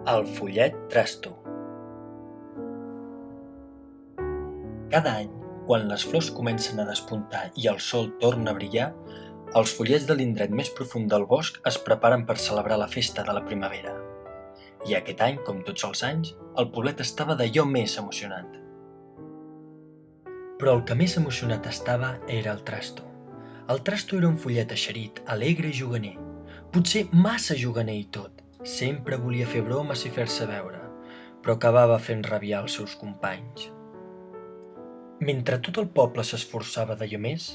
El follet trasto. Cada any, quan les flors comencen a despuntar i el sol torna a brillar, els follets de l'indret més profund del bosc es preparen per celebrar la festa de la primavera. I aquest any, com tots els anys, el poblet estava d'allò més emocionat. Però el que més emocionat estava era el trasto. El trasto era un follet eixerit, alegre i juganer. Potser massa juganer i tot. Sempre volia fer bromes i fer-se veure, però acabava fent rabiar els seus companys. Mentre tot el poble s'esforçava d'allò més,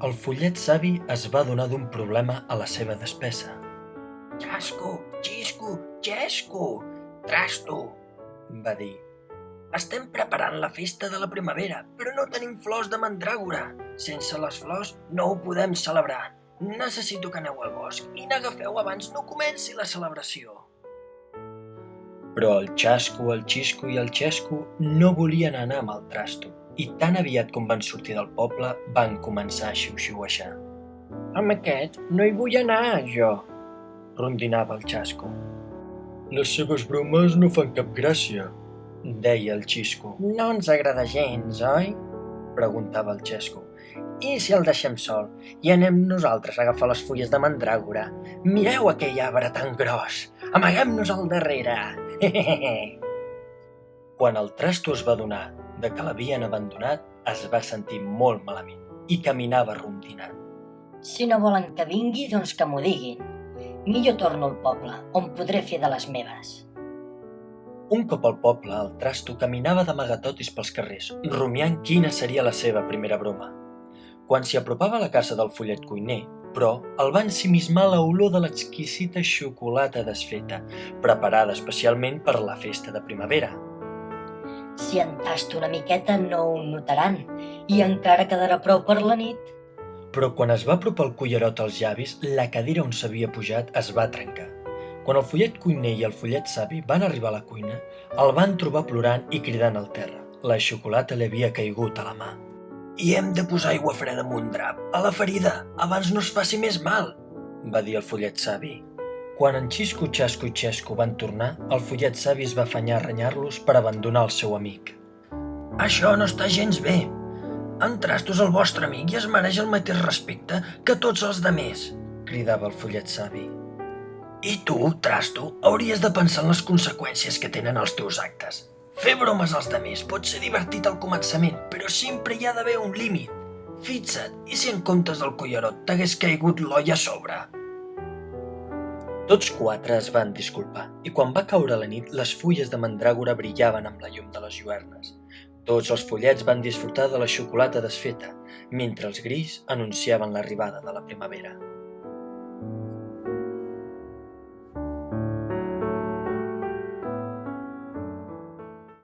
el follet savi es va adonar d'un problema a la seva despesa. «Xasco, xisco, xesco, trasto», va dir. «Estem preparant la festa de la primavera, però no tenim flors de mandràgora. Sense les flors no ho podem celebrar. Necessito que aneu al bosc i n'agafeu abans no comenci la celebració». Però el xasco, el xisco i el xesco no volien anar amb el trasto, i tan aviat com van sortir del poble van començar a xiu-xiueixar. «Amb aquest no hi vull anar, jo», rondinava el xasco. «Les seves bromes no fan cap gràcia», deia el xisco. «No ens agrada gens, oi?», preguntava el xesco. «I si el deixem sol i anem nosaltres a agafar les fulles de mandràgora? Mireu aquell arbre tan gros! Amaguem-nos al darrere!» Quan el trasto es va adonar de que l'havien abandonat, es va sentir molt malament i caminava rondinant. «Si no volen que vingui, doncs que m'ho diguin. Millor torno al poble, on podré fer de les meves». Un cop al poble, el trasto caminava d'amagatotis pels carrers, rumiant quina seria la seva primera broma. Quan s'hi apropava a la casa del follet cuiner, però, el va ensimismar l'olor de l'exquisita xocolata desfeta, preparada especialment per la festa de primavera. «Si en tasto una miqueta no ho notaran, i encara quedarà prou per la nit». Però quan es va apropar el cullerot als llavis, la cadira on s'havia pujat es va trencar. Quan el follet cuiner i el follet savi van arribar a la cuina, el van trobar plorant i cridant al terra. La xocolata li havia caigut a la mà. «I hem de posar aigua freda amb un drap a la ferida, abans no es faci més mal», va dir el follet savi. Quan en Xisco, Xasco i Xesco van tornar, el follet savi es va afanyar a renyar-los per abandonar el seu amic. «Això no està gens bé. En Trasto és el vostre amic i es mereix el mateix respecte que tots els demés», cridava el follet savi. «I tu, Trasto, hauries de pensar en les conseqüències que tenen els teus actes. Fer bromes als demés pot ser divertit al començament, però sempre hi ha d'haver un límit. Fixa't, i si en comptes del cullerot t'hagués caigut l'olla a sobre?» Tots quatre es van disculpar, i quan va caure la nit, les fulles de mandràgora brillaven amb la llum de les lluernes. Tots els follets van disfrutar de la xocolata desfeta, mentre els grills anunciaven l'arribada de la primavera.